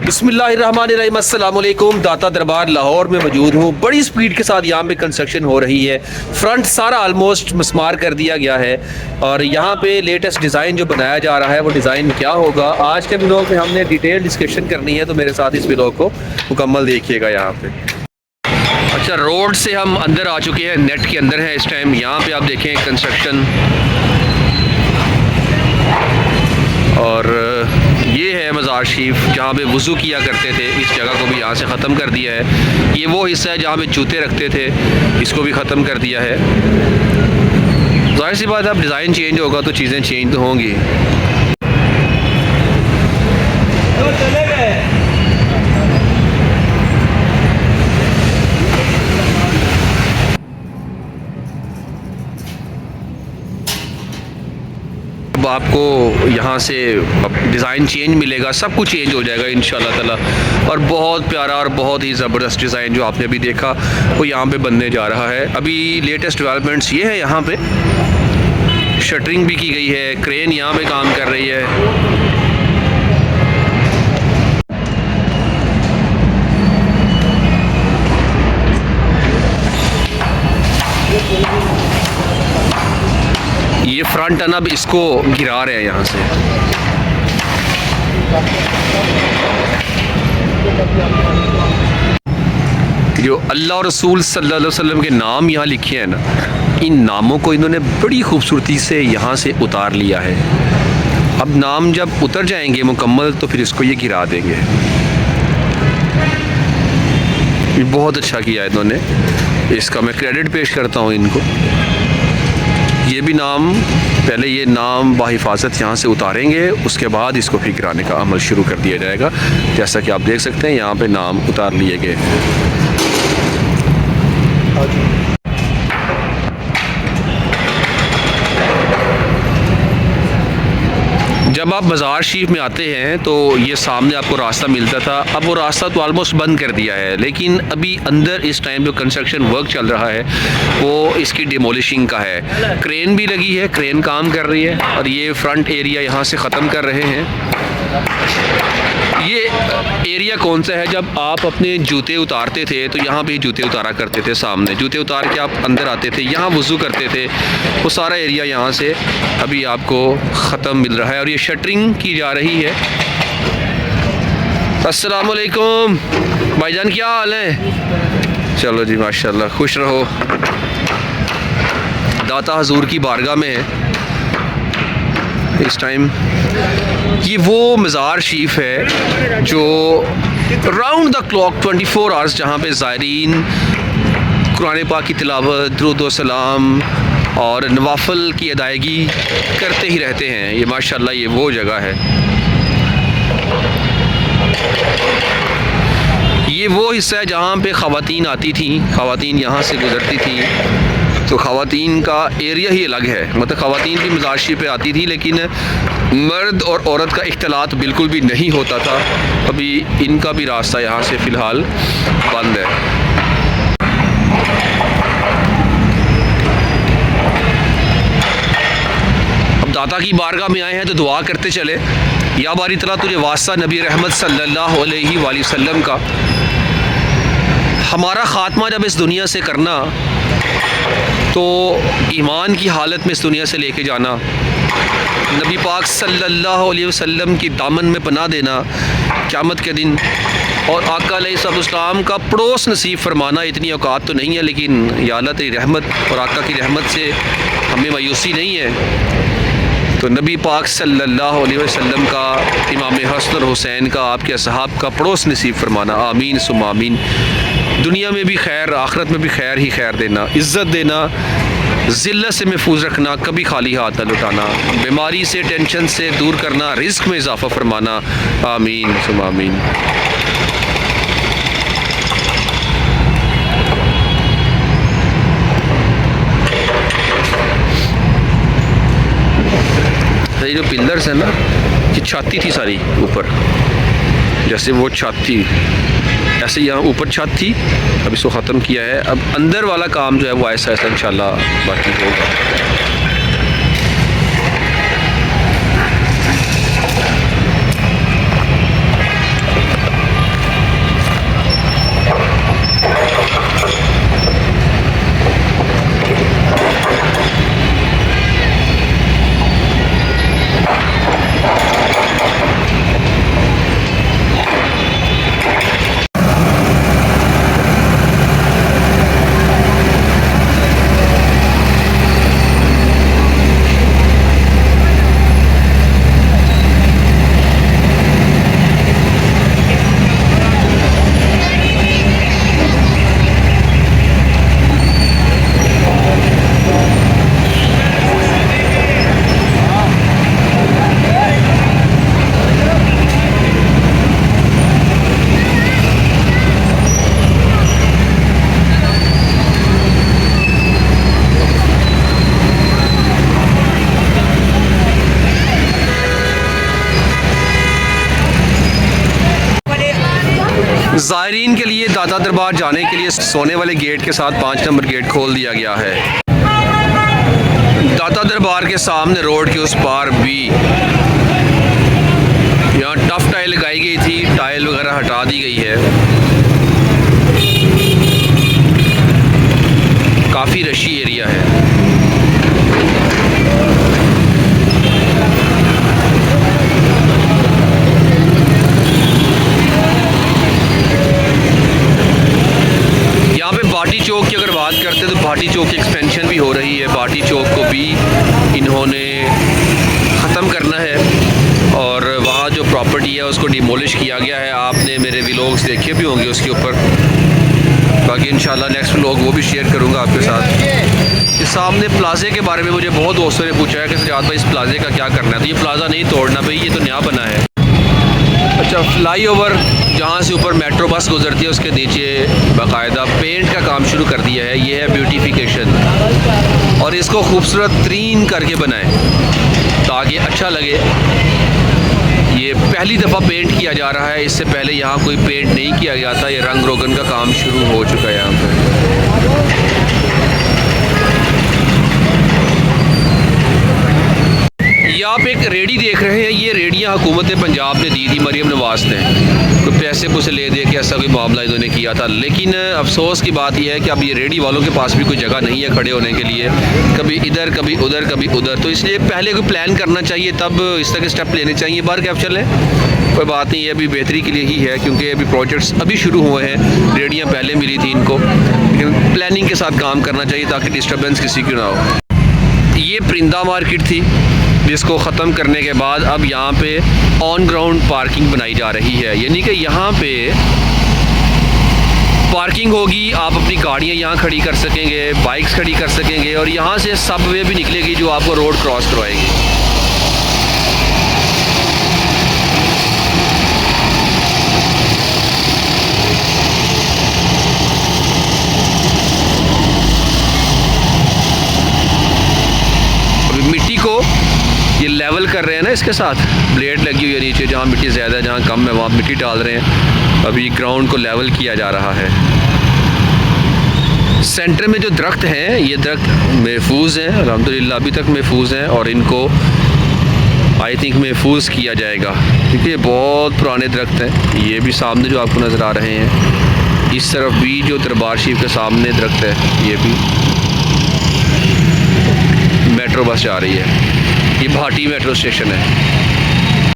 बिस्मिल्लाहिर्रहमानिर्रहीम, अस्सलाम वालेकुम। दाता दरबार लाहौर में मौजूद हूँ। बड़ी स्पीड के साथ यहाँ पे कंस्ट्रक्शन हो रही है। फ्रंट सारा आलमोस्ट मस्मार कर दिया गया है और यहाँ पे लेटेस्ट डिज़ाइन जो बनाया जा रहा है वो डिज़ाइन क्या होगा, आज के व्लॉग में हमने डिटेल डिस्कशन करनी है, तो मेरे साथ इस व्लॉग को मुकम्मल देखिएगा। यहाँ पे अच्छा, रोड से हम अंदर आ चुके हैं, नेट के अंदर हैं इस टाइम। यहाँ पे आप देखें कंस्ट्रक्शन, और ये है मज़ार शरीफ जहाँ पे वज़ू किया करते थे। इस जगह को भी यहाँ से ख़त्म कर दिया है। ये वो हिस्सा है जहाँ पे जूते रखते थे, इसको भी ख़त्म कर दिया है। ज़ाहिर सी बात है, अब डिज़ाइन चेंज होगा तो चीज़ें चेंज तो होंगी। अब आपको यहाँ से डिज़ाइन चेंज मिलेगा, सब कुछ चेंज हो जाएगा इंशाल्लाह ताला। और बहुत प्यारा और बहुत ही ज़बरदस्त डिज़ाइन जो आपने अभी देखा वो यहाँ पे बनने जा रहा है। अभी लेटेस्ट डेवलपमेंट्स ये है, यहाँ पे शटरिंग भी की गई है, क्रेन यहाँ पे काम कर रही है। ये फ्रंट है ना, अब इसको गिरा रहे हैं यहाँ से। जो अल्लाह और रसूल सल्लल्लाहु अलैहि वसल्लम के नाम यहाँ लिखे हैं ना, इन नामों को इन्होंने बड़ी खूबसूरती से यहाँ से उतार लिया है। अब नाम जब उतर जाएंगे मुकम्मल तो फिर इसको ये गिरा देंगे। ये बहुत अच्छा किया इन्होंने, इसका मैं क्रेडिट पेश करता हूँ इनको। ये भी नाम, पहले ये नाम बाहिफाजत यहाँ से उतारेंगे, उसके बाद इसको फिर गिराने का अमल शुरू कर दिया जाएगा। जैसा कि आप देख सकते हैं यहाँ पे नाम उतार लिए गए। जब आप मज़ार शरीफ में आते हैं तो ये सामने आपको रास्ता मिलता था, अब वो रास्ता तो ऑलमोस्ट बंद कर दिया है। लेकिन अभी अंदर इस टाइम जो कंस्ट्रक्शन वर्क चल रहा है वो इसकी डिमोलिशिंग का है। क्रेन भी लगी है, क्रेन काम कर रही है और ये फ्रंट एरिया यहाँ से ख़त्म कर रहे हैं। ये एरिया कौन सा है, जब आप अपने जूते उतारते थे तो यहाँ पे जूते उतारा करते थे। सामने जूते उतार के आप अंदर आते थे, यहाँ वज़ू करते थे। वो सारा एरिया यहाँ से अभी आपको ख़त्म मिल रहा है और ये शटरिंग की जा रही है। अस्सलाम वालेकुम भाईजान, क्या हाल है? चलो जी माशाल्लाह, खुश रहो। दाता हजूर की बारगाह में है इस टाइम। ये वो मज़ार शरीफ है जो राउंड द क्लॉक 24 आवर्स, जहाँ पे ज़ायरीन कुरान पाक की तिलावत, दुरूद व सलाम और नवाफिल की अदायगी करते ही रहते हैं। ये माशाल्लाह ये वो जगह है, ये वो हिस्सा है जहाँ पे ख़वातीन आती थी, ख़वातीन यहाँ से गुज़रती थी। तो ख़वातीन का एरिया ही अलग है, मतलब ख़वातीन भी मज़ार शरीफ पे आती थी, लेकिन मर्द और औरत का इख्तिलात बिल्कुल भी नहीं होता था। अभी इनका भी रास्ता यहाँ से फ़िलहाल बंद है। अब दाता की बारगाह में आए हैं तो दुआ करते चले, या बारी तला तुझे वास्ता नबी रहमत सल्लल्लाहु अलैहि वसल्लम का, हमारा ख़ात्मा जब इस दुनिया से करना तो ईमान की हालत में इस दुनिया से लेके जाना, नबी पाक सल्लल्लाहु अलैहि वसल्लम की दामन में पनाह देना क़यामत के दिन, और आका अलैहिस्सलाम का पड़ोस नसीब फरमाना। इतनी औकात तो नहीं है, लेकिन या अल्लाह तेरी रहमत और आका की रहमत से हमें मायूसी नहीं है। तो नबी पाक सल्लल्लाहु अलैहि वसल्लम का, इमाम हसन और हुसैन का, आपके असहाब का पड़ोस नसीब फरमाना। आमीन सुम्मा आमीन। दुनिया में भी खैर, आखिरत में भी खैर ही खैर देना, इज़्ज़त देना, ज़िल्लत से महफूज रखना, कभी खाली हाथ न लौटाना, बीमारी से, टेंशन से दूर करना, रिज़्क़ में इजाफ़ा फरमाना। आमीन सुम्मा आमीन। ये जो पिलर्स है ना, ये छाती थी सारी ऊपर, जैसे वो छत थी ऐसे यहाँ ऊपर छत थी, अब इसको ख़त्म किया है। अब अंदर वाला काम जो है वो ऐसा ऐसा इंशाल्लाह बाकी होगा। ज़ायरीन के लिए दाता दरबार जाने के लिए सोने वाले गेट के साथ 5 नंबर गेट खोल दिया गया है। दाता दरबार के सामने रोड के उस पार भी यहाँ टफ टाइल लगाई गई थी, टाइल वगैरह हटा दी गई है। काफ़ी रशी एरिया है। यहाँ पे भाटी चौक की अगर बात करते हैं तो भाटी चौक की एक्सपेंशन भी हो रही है। भाटी चौक को भी इन्होंने ख़त्म करना है और वहाँ जो प्रॉपर्टी है उसको डिमोलिश किया गया है। आपने मेरे व्लॉग्स देखे भी होंगे उसके ऊपर, बाकी इंशाल्लाह नेक्स्ट व्लॉग वो भी शेयर करूँगा आपके साथ। इस सामने प्लाजे के बारे में मुझे बहुत दोस्तों ने पूछा है कि सजाद भाई इस प्लाजे का क्या करना है। तो ये प्लाजा नहीं तोड़ना भाई, ये तो नया बना है। अच्छा, फ्लाई ओवर जहाँ से ऊपर मेट्रो बस गुजरती है उसके नीचे बाकायदा पेंट का काम शुरू कर दिया है। ये है ब्यूटिफिकेशन और इसको खूबसूरत तरीन करके बनाएं ताकि अच्छा लगे। ये पहली दफ़ा पेंट किया जा रहा है, इससे पहले यहाँ कोई पेंट नहीं किया गया था। ये रंग रोगन का काम शुरू हो चुका है यहाँ पर। ये आप एक रेडी देख रहे हैं, ये रेडियाँ हुकूमत पंजाब ने दी थी मरियम नवाज़ ने। कोई पैसे पुसे ले दे के ऐसा कोई मामला इन्होंने किया था, लेकिन अफसोस की बात यह है कि अब ये रेडी वालों के पास भी कोई जगह नहीं है खड़े होने के लिए, कभी इधर कभी उधर कभी उधर। तो इसलिए पहले कोई प्लान करना चाहिए, तब इस तरह के स्टेप लेने चाहिए। बार क्या चले, कोई बात नहीं है, अभी बेहतरी के लिए ही है क्योंकि अभी प्रोजेक्ट्स अभी शुरू हुए हैं। रेडियाँ पहले मिली थी इनको, लेकिन प्लानिंग के साथ काम करना चाहिए ताकि डिस्टर्बेंस किसी की ना हो। ये परिंदा मार्केट थी जिसको ख़त्म करने के बाद अब यहाँ पे ऑन ग्राउंड पार्किंग बनाई जा रही है, यानी कि यहाँ पे पार्किंग होगी। आप अपनी गाड़ियाँ यहाँ खड़ी कर सकेंगे, बाइक्स खड़ी कर सकेंगे और यहाँ से सबवे भी निकलेगी जो आपको रोड क्रॉस करवाएगी। मिट्टी को ये लेवल कर रहे हैं ना, इसके साथ ब्लेड लगी हुई है नीचे, जहाँ मिट्टी ज़्यादा है जहाँ कम है वहाँ मिट्टी डाल रहे हैं। अभी ग्राउंड को लेवल किया जा रहा है। सेंटर में जो दरख्त हैं ये दरख्त महफूज हैं, अल्हम्दुलिल्लाह अभी तक महफूज हैं और इनको आई थिंक महफूज किया जाएगा क्योंकि ये बहुत पुराने दरख्त हैं। ये भी सामने जो आपको नज़र आ रहे हैं, इस तरफ भी जो दरबार शरीफ के सामने दरख्त है, ये भी मेट्रो बस जा रही है। ये भाटी मेट्रो स्टेशन है।